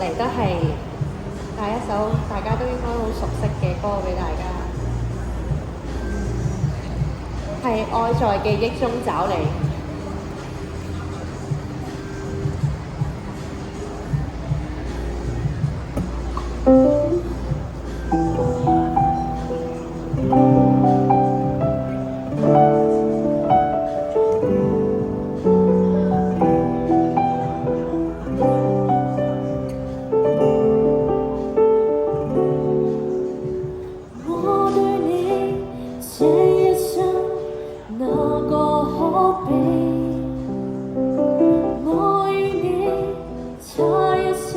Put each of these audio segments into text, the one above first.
嚟都係帶一首大家都應該好熟悉嘅歌俾大家，係《愛在記憶中找你》。我對你這一生哪個可比？我與你差一些，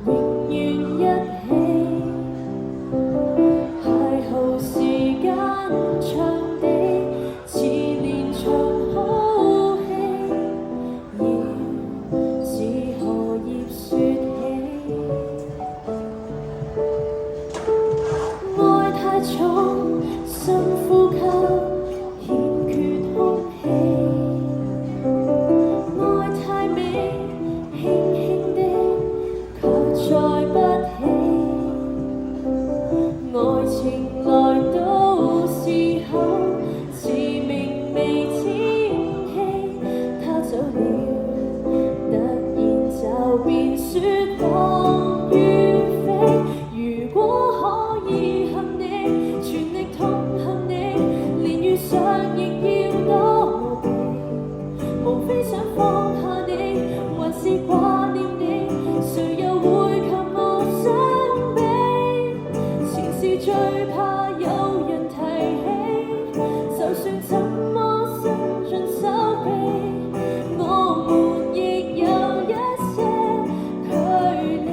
永遠一起。邂逅時間長地，似連場好戲，要似荷葉説起。愛太重，深呼吸，欠缺空氣。愛太美，輕輕的，卻載不起。愛情來到時候，似明媚天氣。他走了，突然就變雪降於飛。如果可以恨你，全力痛恨你，連遇上亦要躲避。無非想放下你，還是掛念你，誰又會及我相比？前事最怕有人提起，就算怎麼伸盡手臂，我們亦有一些距離。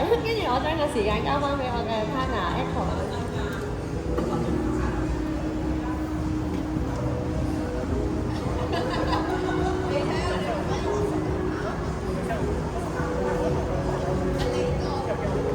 跟住我將個時間交翻俾我嘅 partner Echo